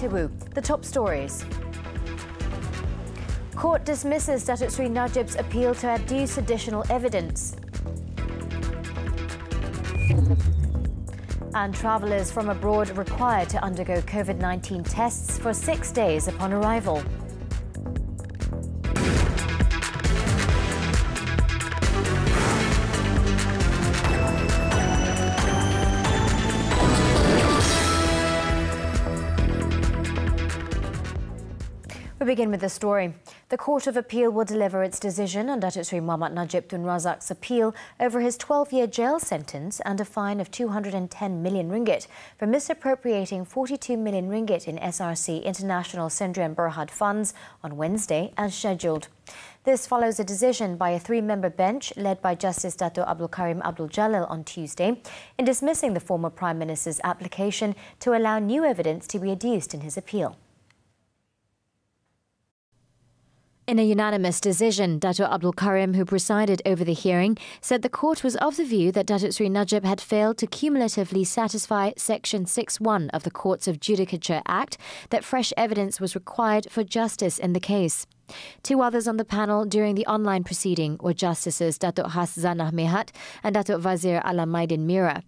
Tibu. The top stories. Court dismisses Datuk Sri Najib's appeal to adduce additional evidence. And travellers from abroad required to undergo COVID-19 tests for 6 days upon arrival. We begin with the story. The Court of Appeal will deliver its decision on Datuk Sri Muhammad Najib Tun Razak's appeal over his 12-year jail sentence and a fine of 210 million ringgit for misappropriating 42 million ringgit in SRC International Sdn Bhd funds on Wednesday as scheduled. This follows a decision by a three-member bench led by Justice Dato Abdul Karim Abdul Jalil on Tuesday in dismissing the former Prime Minister's application to allow new evidence to be adduced in his appeal. In a unanimous decision, Dato Abdul Karim, who presided over the hearing, said the court was of the view that Datuk Sri Najib had failed to cumulatively satisfy Section 6(1) of the Courts of Judicature Act that fresh evidence was required for justice in the case. Two others on the panel during the online proceeding were Justices Datuk Has Zanah Mehat and Datuk Wazir Alamaidin Mira.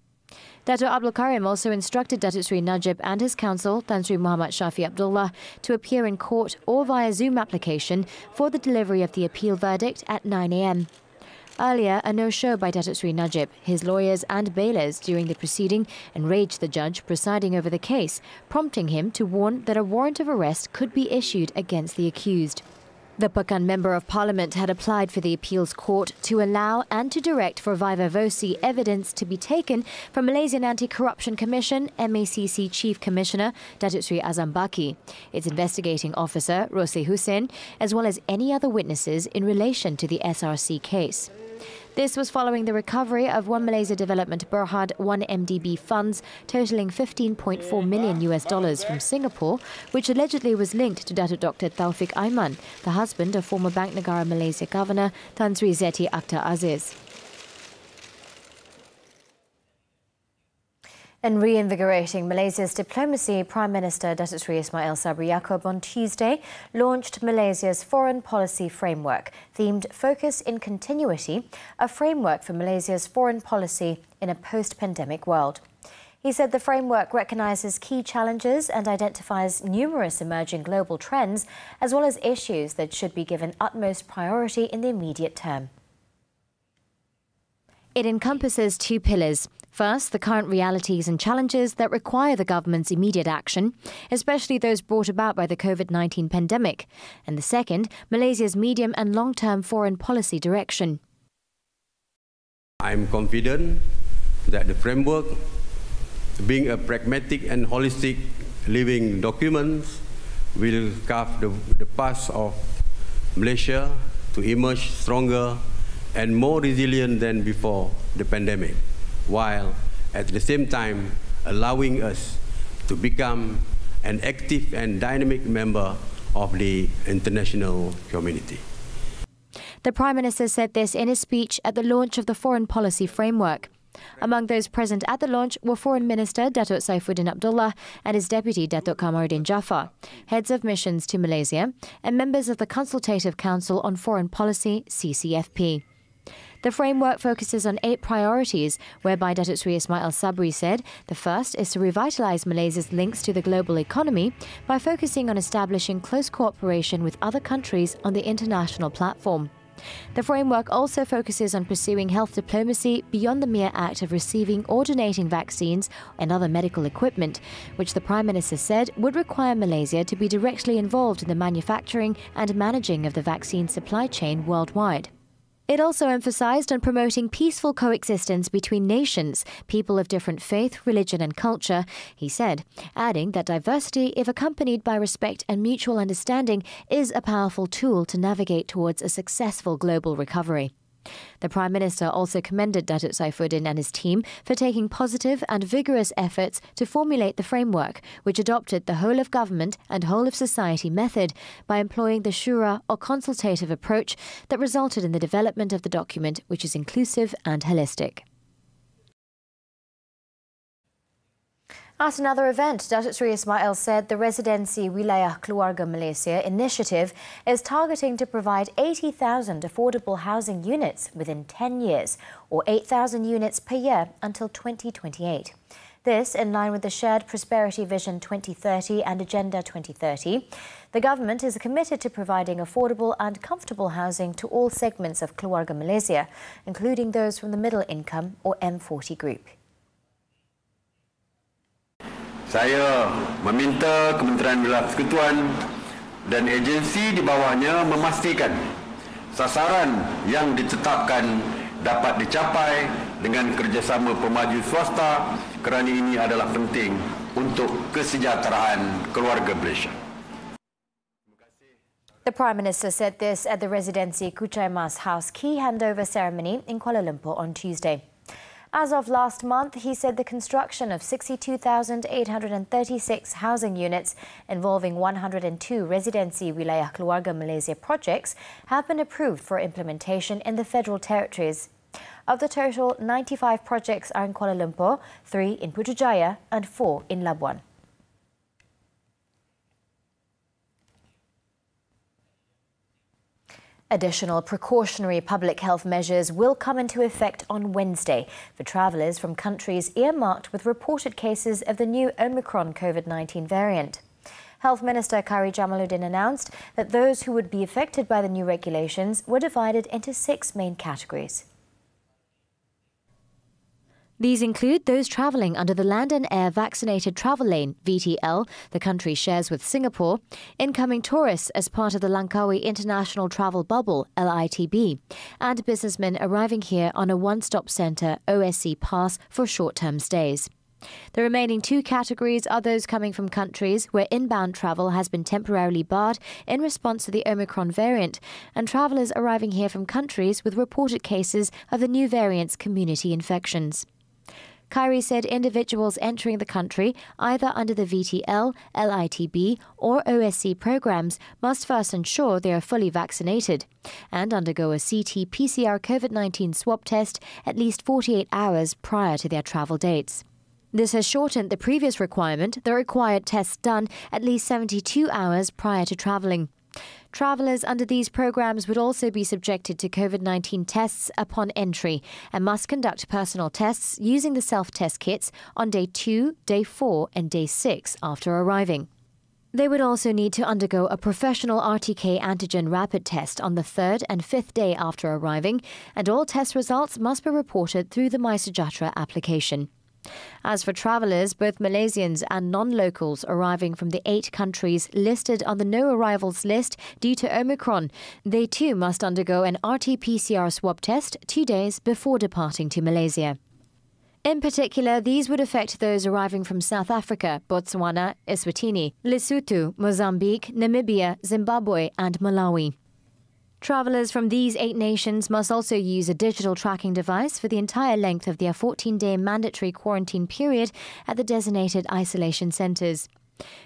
Dato Abdul Karim also instructed Datuk Sri Najib and his counsel, Tan Sri Muhammad Shafi Abdullah, to appear in court or via Zoom application for the delivery of the appeal verdict at 9 a.m. Earlier, a no-show by Datuk Sri Najib, his lawyers and bailers during the proceeding enraged the judge presiding over the case, prompting him to warn that a warrant of arrest could be issued against the accused. The Pekan Member of Parliament had applied for the appeals court to allow and to direct for viva voce evidence to be taken from Malaysian Anti-Corruption Commission MACC Chief Commissioner Datuk Sri Azam Baki, its investigating officer Rosli Hussein, as well as any other witnesses in relation to the SRC case. This was following the recovery of One Malaysia Development Berhad 1MDB funds totaling $15.4 million from Singapore, which allegedly was linked to Datuk Dr. Taufik Aiman, the husband of former Bank Negara Malaysia Governor Tan Sri Zeti Akhtar Aziz. In reinvigorating Malaysia's diplomacy, Prime Minister Datuk Sri Ismail Sabri Yaakob on Tuesday launched Malaysia's foreign policy framework, themed Focus in Continuity, a framework for Malaysia's foreign policy in a post-pandemic world. He said the framework recognises key challenges and identifies numerous emerging global trends, as well as issues that should be given utmost priority in the immediate term. It encompasses two pillars. First, the current realities and challenges that require the government's immediate action, especially those brought about by the COVID-19 pandemic. And the second, Malaysia's medium and long-term foreign policy direction. I'm confident that the framework, being a pragmatic and holistic living document, will carve the path of Malaysia to emerge stronger and more resilient than before the pandemic, while at the same time allowing us to become an active and dynamic member of the international community. The Prime Minister said this in his speech at the launch of the Foreign Policy Framework. Among those present at the launch were Foreign Minister Datuk Saifuddin Abdullah and his Deputy Datuk Kamaruddin Jaafar, heads of missions to Malaysia, and members of the Consultative Council on Foreign Policy, CCFP. The framework focuses on 8 priorities, whereby Datuk Sri Ismail Sabri said the first is to revitalise Malaysia's links to the global economy by focusing on establishing close cooperation with other countries on the international platform. The framework also focuses on pursuing health diplomacy beyond the mere act of receiving or donating vaccines and other medical equipment, which the Prime Minister said would require Malaysia to be directly involved in the manufacturing and managing of the vaccine supply chain worldwide. It also emphasised on promoting peaceful coexistence between nations, people of different faith, religion and culture, he said, adding that diversity, if accompanied by respect and mutual understanding, is a powerful tool to navigate towards a successful global recovery. The Prime Minister also commended Datuk Saifuddin and his team for taking positive and vigorous efforts to formulate the framework, which adopted the whole of government and whole of society method by employing the Shura or consultative approach that resulted in the development of the document, which is inclusive and holistic. At another event, Datuk Seri Ismail said the Residency Wilayah Keluarga Malaysia initiative is targeting to provide 80,000 affordable housing units within 10 years, or 8,000 units per year until 2028. This in line with the Shared Prosperity Vision 2030 and Agenda 2030. The government is committed to providing affordable and comfortable housing to all segments of Keluarga Malaysia, including those from the middle income or M40 group. Saya meminta Kementerian Wilayah Persekutuan dan agensi di bawahnya memastikan sasaran yang ditetapkan dapat dicapai dengan kerjasama pemaju swasta kerana ini adalah penting untuk kesejahteraan keluarga Malaysia. The Prime Minister said this at the Residency Kuchai Mas House key handover ceremony in Kuala Lumpur on Tuesday. As of last month, he said the construction of 62,836 housing units involving 102 Residency Wilayah Keluarga Malaysia projects have been approved for implementation in the Federal Territories. Of the total, 95 projects are in Kuala Lumpur, 3 in Putrajaya and 4 in Labuan. Additional precautionary public health measures will come into effect on Wednesday for travellers from countries earmarked with reported cases of the new Omicron COVID-19 variant. Health Minister Khairi Jamaluddin announced that those who would be affected by the new regulations were divided into 6 main categories. These include those travelling under the Land and Air Vaccinated Travel Lane, VTL, the country shares with Singapore, incoming tourists as part of the Langkawi International Travel Bubble, LITB, and businessmen arriving here on a one-stop centre OSC pass for short-term stays. The remaining 2 categories are those coming from countries where inbound travel has been temporarily barred in response to the Omicron variant, and travellers arriving here from countries with reported cases of the new variant's community infections. Khairi said individuals entering the country either under the VTL, LITB or OSC programs must first ensure they are fully vaccinated and undergo a CT-PCR COVID-19 swab test at least 48 hours prior to their travel dates. This has shortened the previous requirement, the required tests done at least 72 hours prior to travelling. Travellers under these programs would also be subjected to COVID-19 tests upon entry and must conduct personal tests using the self-test kits on day 2, day 4 and day 6 after arriving. They would also need to undergo a professional RTK antigen rapid test on the 3rd and 5th day after arriving, and all test results must be reported through the MySejahtera application. As for travellers, both Malaysians and non-locals arriving from the 8 countries listed on the no arrivals list due to Omicron, they too must undergo an RT-PCR swab test 2 days before departing to Malaysia. In particular, these would affect those arriving from South Africa, Botswana, Eswatini, Lesotho, Mozambique, Namibia, Zimbabwe and Malawi. Travellers from these 8 nations must also use a digital tracking device for the entire length of their 14-day mandatory quarantine period at the designated isolation centres.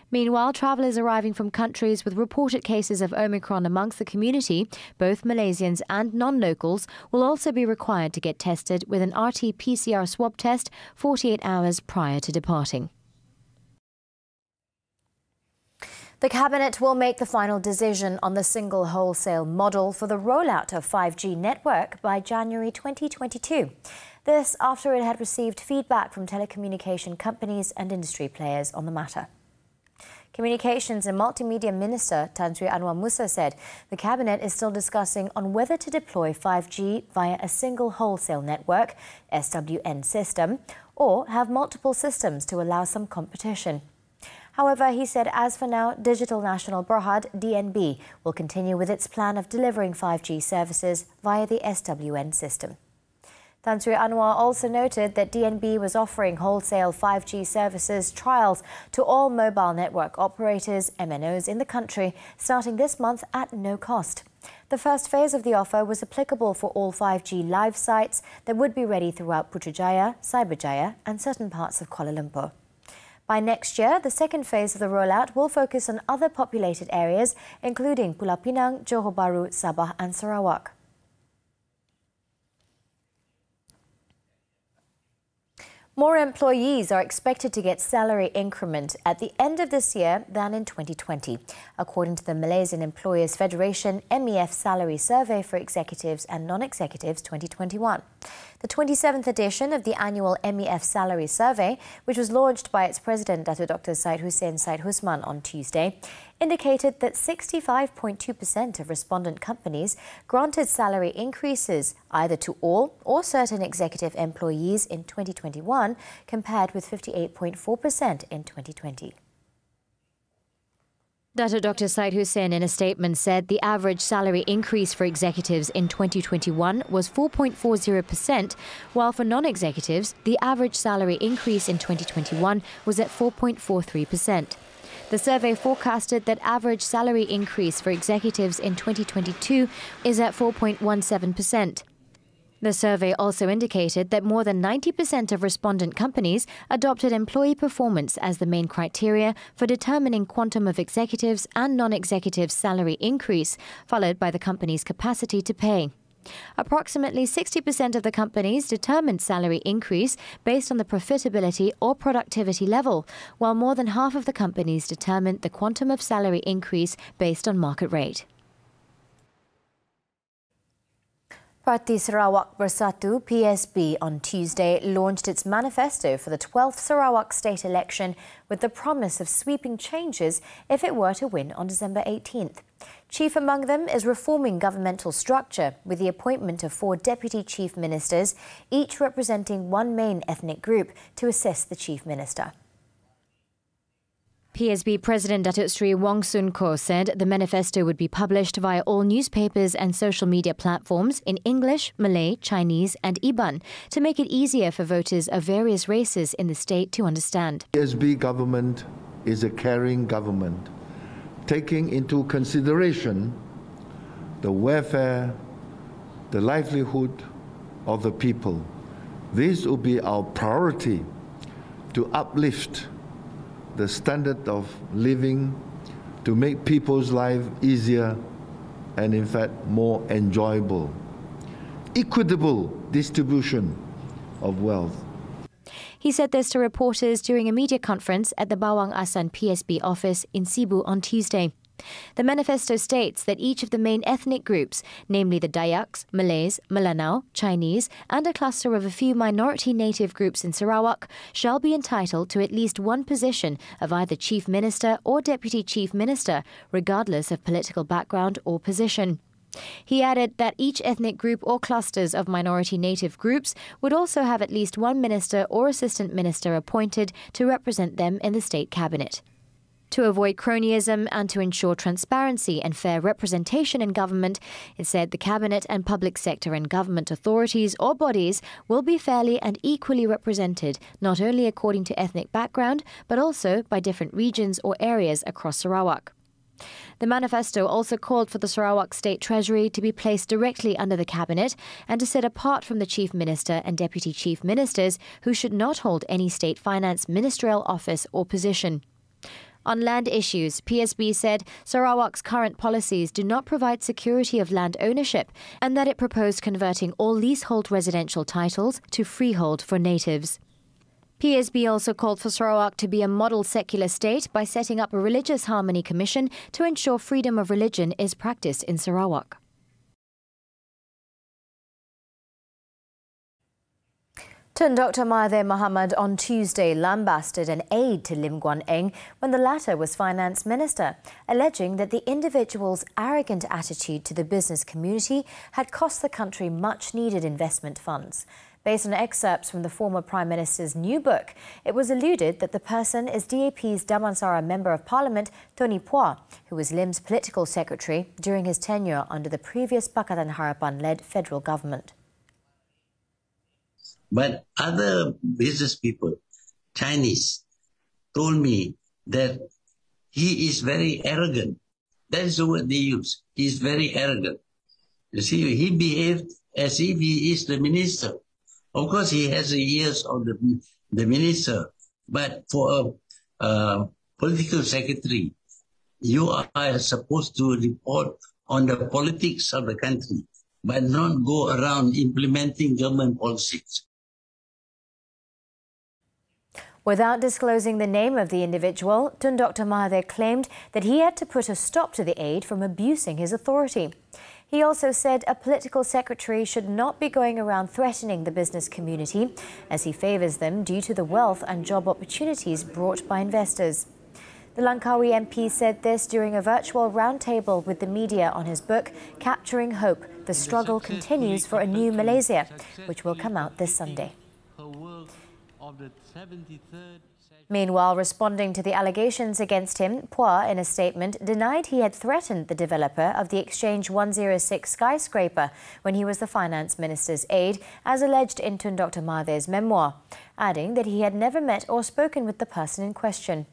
Meanwhile, travellers arriving from countries with reported cases of Omicron amongst the community, both Malaysians and non-locals, will also be required to get tested with an RT-PCR swab test 48 hours prior to departing. The Cabinet will make the final decision on the single wholesale model for the rollout of 5G network by January 2022. This after it had received feedback from telecommunication companies and industry players on the matter. Communications and Multimedia Minister Tan Sri Anwar Musa said the Cabinet is still discussing on whether to deploy 5G via a single wholesale network, SWN system, or have multiple systems to allow some competition. However, he said as for now, Digital Nasional Berhad, DNB, will continue with its plan of delivering 5G services via the SWN system. Tan Sri Anwar also noted that DNB was offering wholesale 5G services trials to all mobile network operators, MNOs in the country, starting this month at no cost. The first phase of the offer was applicable for all 5G live sites that would be ready throughout Putrajaya, Cyberjaya and certain parts of Kuala Lumpur. By next year, the second phase of the rollout will focus on other populated areas, including Pulau Pinang, Johor Bahru, Sabah and Sarawak. More employees are expected to get salary increment at the end of this year than in 2020, according to the Malaysian Employers Federation MEF Salary Survey for Executives and Non-Executives 2021. The 27th edition of the annual MEF Salary Survey, which was launched by its president, Dr. Syed Hussein Syed Husman, on Tuesday, indicated that 65.2% of respondent companies granted salary increases either to all or certain executive employees in 2021, compared with 58.4% in 2020. Dr. Syed Hussein, in a statement, said the average salary increase for executives in 2021 was 4.40%, while for non-executives, the average salary increase in 2021 was at 4.43%. The survey forecasted that average salary increase for executives in 2022 is at 4.17%. The survey also indicated that more than 90% of respondent companies adopted employee performance as the main criteria for determining quantum of executives and non-executives' salary increase, followed by the company's capacity to pay. Approximately 60% of the companies determined salary increase based on the profitability or productivity level, while more than half of the companies determined the quantum of salary increase based on market rate. Parti Sarawak Bersatu (PSB) on Tuesday launched its manifesto for the 12th Sarawak state election with the promise of sweeping changes if it were to win on December 18th. Chief among them is reforming governmental structure with the appointment of 4 deputy chief ministers, each representing one main ethnic group, to assist the chief minister. PSB President Datuk Sri Wong Sun Ko said the manifesto would be published via all newspapers and social media platforms in English, Malay, Chinese and Iban to make it easier for voters of various races in the state to understand. PSB government is a caring government, taking into consideration the welfare, the livelihood of the people. This will be our priority to uplift the standard of living, to make people's life easier and in fact more enjoyable. Equitable distribution of wealth. He said this to reporters during a media conference at the Bawang Asan PSB office in Cebu on Tuesday. The manifesto states that each of the main ethnic groups, namely the Dayaks, Malays, Melanau, Chinese and a cluster of a few minority native groups in Sarawak, shall be entitled to at least one position of either Chief Minister or Deputy Chief Minister, regardless of political background or position. He added that each ethnic group or clusters of minority native groups would also have at least one minister or assistant minister appointed to represent them in the state cabinet. To avoid cronyism and to ensure transparency and fair representation in government, it said the cabinet and public sector and government authorities or bodies will be fairly and equally represented, not only according to ethnic background, but also by different regions or areas across Sarawak. The manifesto also called for the Sarawak State Treasury to be placed directly under the Cabinet and to sit apart from the Chief Minister and Deputy Chief Ministers, who should not hold any state finance ministerial office or position. On land issues, PSB said Sarawak's current policies do not provide security of land ownership and that it proposed converting all leasehold residential titles to freehold for natives. PSB also called for Sarawak to be a model secular state by setting up a Religious Harmony Commission to ensure freedom of religion is practiced in Sarawak. Tun Dr. Mahathir Mohamad on Tuesday lambasted an aide to Lim Guan Eng when the latter was finance minister, alleging that the individual's arrogant attitude to the business community had cost the country much-needed investment funds. Based on excerpts from the former Prime Minister's new book, it was alluded that the person is DAP's Damansara Member of Parliament, Tony Phua, who was Lim's political secretary during his tenure under the previous Pakatan Harapan-led federal government. But other business people, Chinese, told me that he is very arrogant. That is the word they use. He is very arrogant. You see, he behaved as if he is the minister. Of course, he has the ears of the minister. But for a political secretary, you are supposed to report on the politics of the country, but not go around implementing government policies. Without disclosing the name of the individual, Tun Dr. Mahathir claimed that he had to put a stop to the aide from abusing his authority. He also said a political secretary should not be going around threatening the business community, as he favours them due to the wealth and job opportunities brought by investors. The Langkawi MP said this during a virtual roundtable with the media on his book, Capturing Hope, The Struggle Continues for a New Malaysia, which will come out this Sunday. Meanwhile, responding to the allegations against him, Phua, in a statement, denied he had threatened the developer of the Exchange 106 skyscraper when he was the finance minister's aide, as alleged in Tun Dr. Mahathir's memoir, adding that he had never met or spoken with the person in question.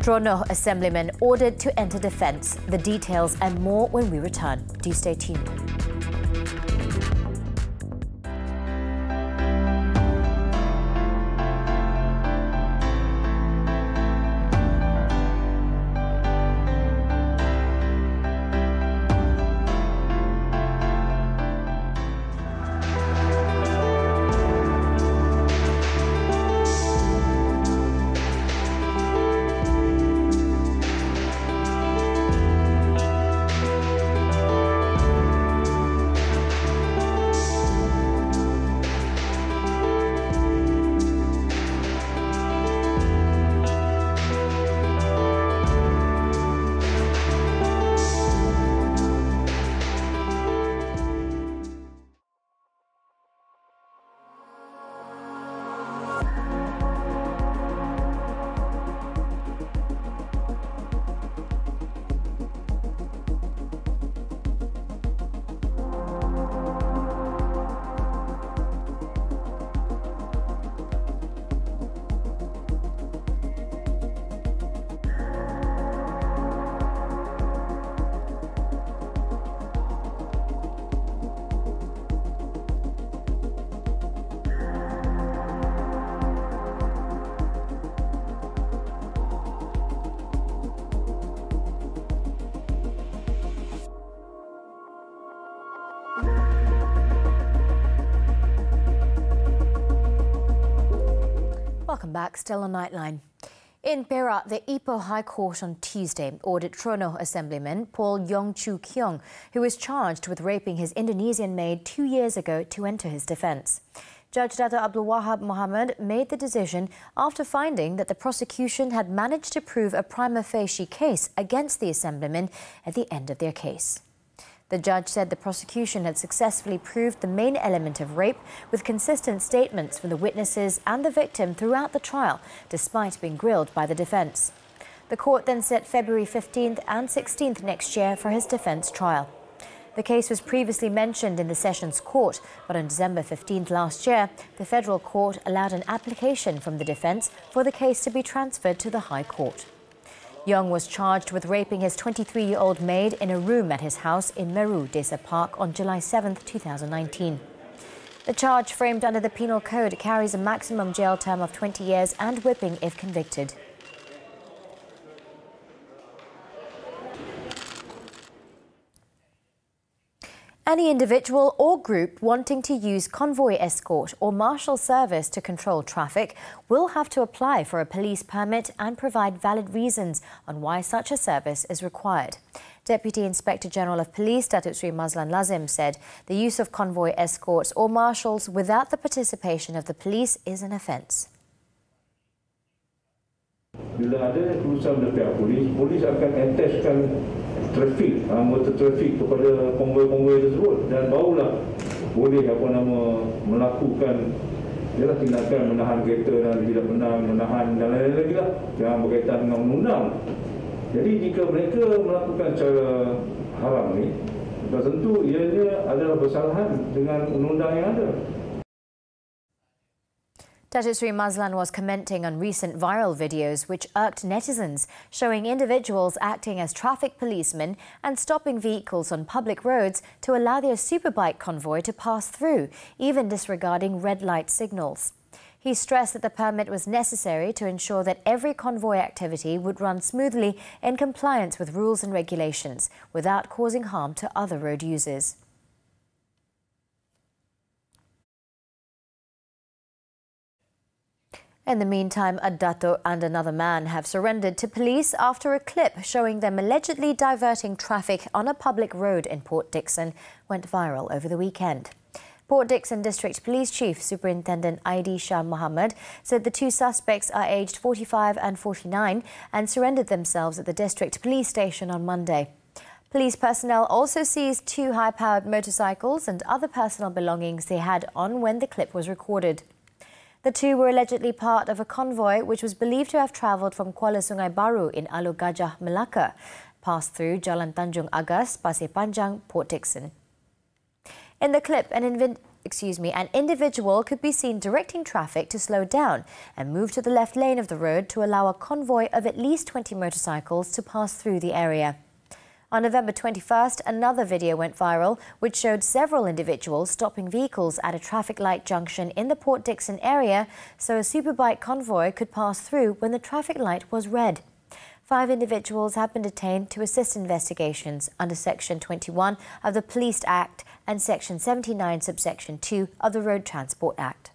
Tronoh Assemblyman ordered to enter defence. The details and more when we return. Do stay tuned. Welcome back, still on Nightline. In Perak, the Ipoh High Court on Tuesday ordered Tronoh Assemblyman Paul Yong Chu Kiong, who was charged with raping his Indonesian maid 2 years ago, to enter his defence. Judge Dato' Abdul Wahab Mohamad made the decision after finding that the prosecution had managed to prove a prima facie case against the Assemblyman at the end of their case. The judge said the prosecution had successfully proved the main element of rape with consistent statements from the witnesses and the victim throughout the trial, despite being grilled by the defence. The court then set February 15th and 16th next year for his defence trial. The case was previously mentioned in the Sessions Court, but on December 15th last year, the Federal Court allowed an application from the defence for the case to be transferred to the High Court. Young was charged with raping his 23-year-old maid in a room at his house in Meru, Desa Park on July 7, 2019. The charge, framed under the Penal Code, carries a maximum jail term of 20 years and whipping if convicted. Any individual or group wanting to use convoy escort or marshal service to control traffic will have to apply for a police permit and provide valid reasons on why such a service is required. Deputy Inspector General of Police Datuk Sri Mazlan Lazim said the use of convoy escorts or marshals without the participation of the police is an offence. Bila ada keputusan dari pihak polis, polis akan attachkan trafik, anggota trafik kepada konvoi-konvoi tersebut, dan barulah boleh melakukan tindakan menahan kereta dan tidak benar, menahan dan lain-lain lagi lah yang berkaitan dengan undang-undang. Jadi jika mereka melakukan cara haram ni, tentu ianya adalah bersalahan dengan undang-undang yang ada. Datuk Sri Mazlan was commenting on recent viral videos which irked netizens, showing individuals acting as traffic policemen and stopping vehicles on public roads to allow their superbike convoy to pass through, even disregarding red light signals. He stressed that the permit was necessary to ensure that every convoy activity would run smoothly in compliance with rules and regulations, without causing harm to other road users. In the meantime, a dato and another man have surrendered to police after a clip showing them allegedly diverting traffic on a public road in Port Dickson went viral over the weekend. Port Dickson District Police Chief Superintendent Aidi Shah Mohammed said the two suspects are aged 45 and 49 and surrendered themselves at the district police station on Monday. Police personnel also seized two high-powered motorcycles and other personal belongings they had on when the clip was recorded. The two were allegedly part of a convoy which was believed to have travelled from Kuala Sungai Baru in Alor Gajah, Melaka, passed through Jalan Tanjung Agas, Pasir Panjang, Port Dickson. In the clip, an individual could be seen directing traffic to slow down and move to the left lane of the road to allow a convoy of at least 20 motorcycles to pass through the area. On November 21st, another video went viral which showed several individuals stopping vehicles at a traffic light junction in the Port Dickson area so a superbike convoy could pass through when the traffic light was red. 5 individuals have been detained to assist investigations under Section 21 of the Police Act and Section 79, Subsection 2 of the Road Transport Act.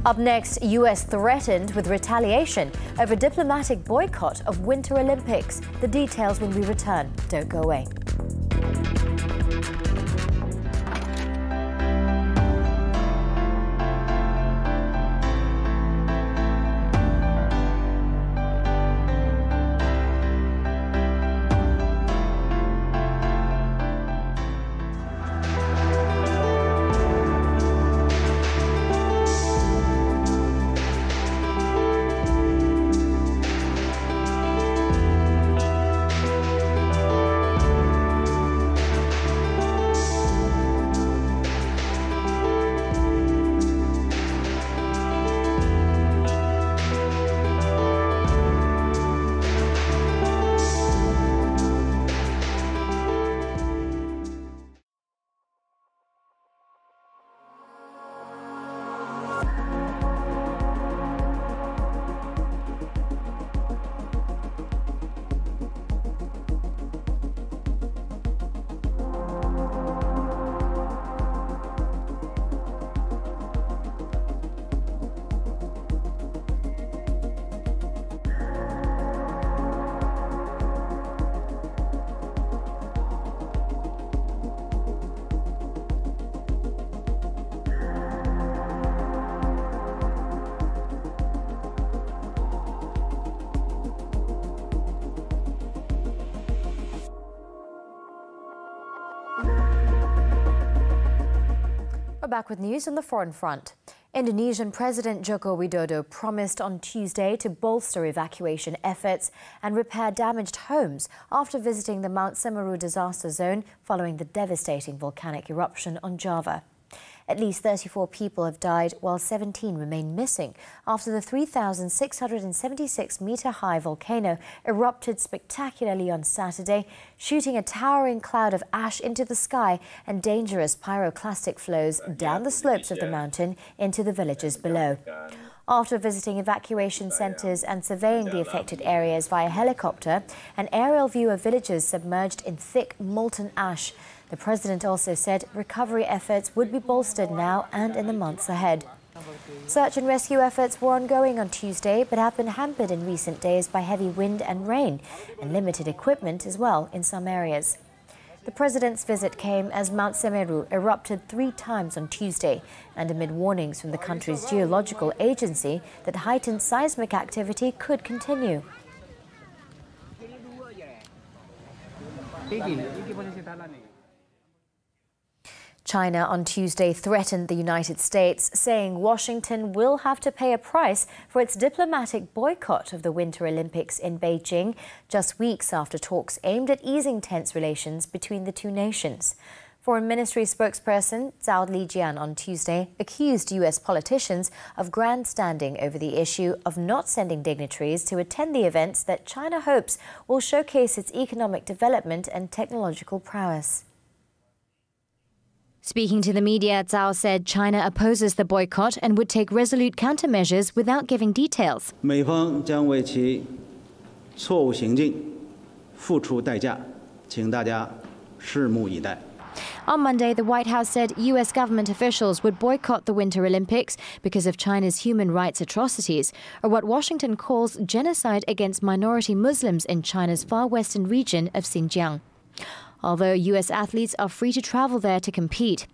Up next, US threatened with retaliation over diplomatic boycott of Winter Olympics. The details when we return. Don't go away. Back with news on the foreign front. Indonesian President Joko Widodo promised on Tuesday to bolster evacuation efforts and repair damaged homes after visiting the Mount Semeru disaster zone following the devastating volcanic eruption on Java. At least 34 people have died while 17 remain missing after the 3,676-metre-high volcano erupted spectacularly on Saturday, shooting a towering cloud of ash into the sky and dangerous pyroclastic flows down the slopes of the mountain into the villages below. After visiting evacuation centres and surveying the affected areas via helicopter, an aerial view of villages submerged in thick molten ash. The president also said recovery efforts would be bolstered now and in the months ahead. Search and rescue efforts were ongoing on Tuesday but have been hampered in recent days by heavy wind and rain and limited equipment as well in some areas. The president's visit came as Mount Semeru erupted 3 times on Tuesday and amid warnings from the country's geological agency that heightened seismic activity could continue. China on Tuesday threatened the United States, saying Washington will have to pay a price for its diplomatic boycott of the Winter Olympics in Beijing, just weeks after talks aimed at easing tense relations between the two nations. Foreign Ministry spokesperson Zhao Lijian on Tuesday accused US politicians of grandstanding over the issue of not sending dignitaries to attend the events that China hopes will showcase its economic development and technological prowess. Speaking to the media, Zhao said China opposes the boycott and would take resolute countermeasures without giving details. 美方将为其错误行径付出代价，请大家拭目以待。On Monday, the White House said U.S. government officials would boycott the Winter Olympics because of China's human rights atrocities, or what Washington calls genocide against minority Muslims in China's far western region of Xinjiang. Although U.S. athletes are free to travel there to compete.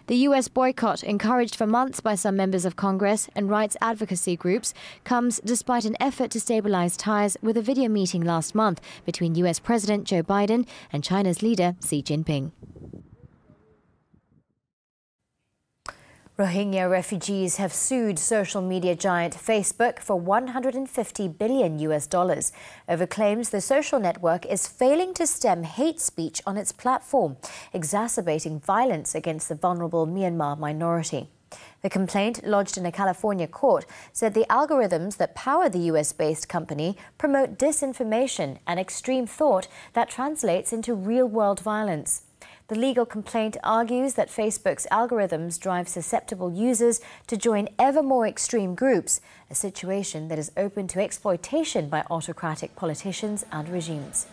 The U.S. boycott, encouraged for months by some members of Congress and rights advocacy groups, comes despite an effort to stabilize ties with a video meeting last month between U.S. President Joe Biden and China's leader Xi Jinping. Rohingya refugees have sued social media giant Facebook for $150 billion over claims the social network is failing to stem hate speech on its platform, exacerbating violence against the vulnerable Myanmar minority. The complaint, lodged in a California court, said the algorithms that power the US-based company promote disinformation and extreme thought that translates into real-world violence. The legal complaint argues that Facebook's algorithms drive susceptible users to join ever more extreme groups, a situation that is open to exploitation by autocratic politicians and regimes.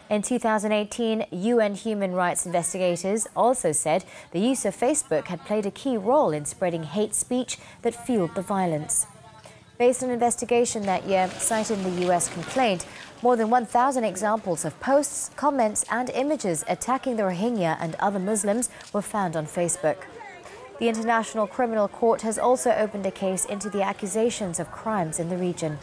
In 2018, UN human rights investigators also said the use of Facebook had played a key role in spreading hate speech that fueled the violence. Based on an investigation that year, citing the US complaint, more than 1,000 examples of posts, comments and images attacking the Rohingya and other Muslims were found on Facebook. The International Criminal Court has also opened a case into the accusations of crimes in the region.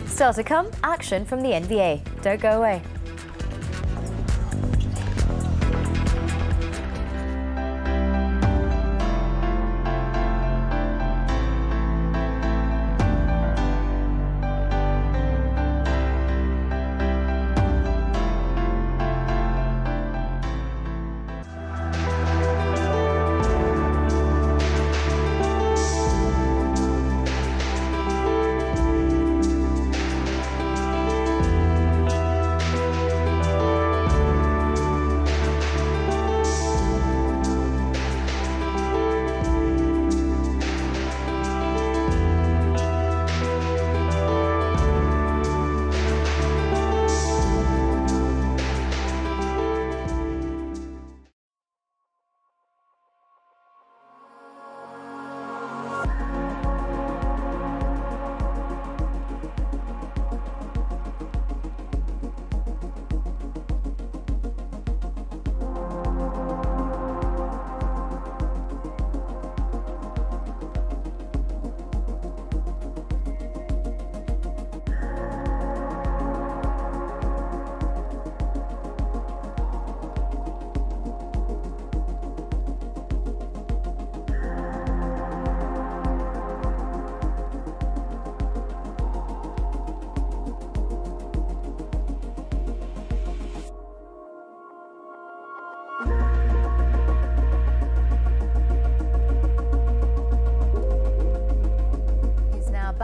Still to come, action from the NBA. Don't go away.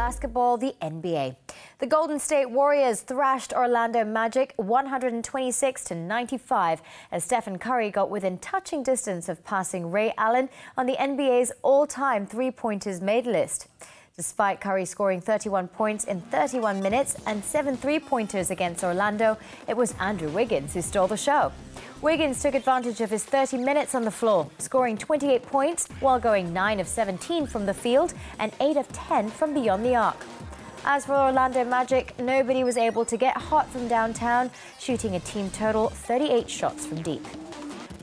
Basketball, the NBA. The Golden State Warriors thrashed Orlando Magic 126-95 as Stephen Curry got within touching distance of passing Ray Allen on the NBA's all-time three-pointers made list. Despite Curry scoring 31 points in 31 minutes and 7 three-pointers against Orlando, it was Andrew Wiggins who stole the show. Wiggins took advantage of his 30 minutes on the floor, scoring 28 points while going 9 of 17 from the field and 8 of 10 from beyond the arc. As for Orlando Magic, nobody was able to get hot from downtown, shooting a team total 38 shots from deep.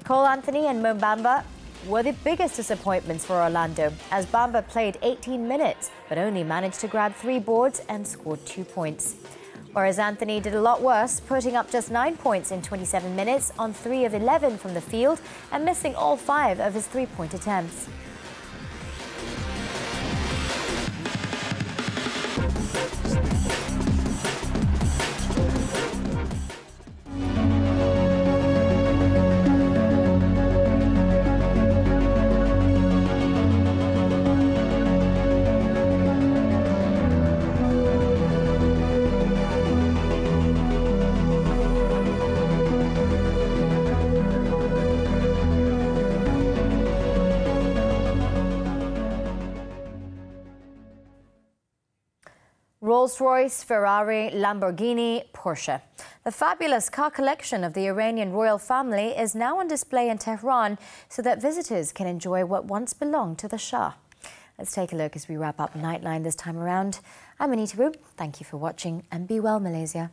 Cole Anthony and Mo Bamba were the biggest disappointments for Orlando, as Bamba played 18 minutes but only managed to grab 3 boards and scored 2 points. Whereas Anthony did a lot worse, putting up just 9 points in 27 minutes on 3 of 11 from the field and missing all 5 of his three-point attempts. Rolls-Royce, Ferrari, Lamborghini, Porsche. The fabulous car collection of the Iranian royal family is now on display in Tehran so that visitors can enjoy what once belonged to the Shah. Let's take a look as we wrap up Nightline this time around. I'm Anita. Thank you for watching and be well, Malaysia.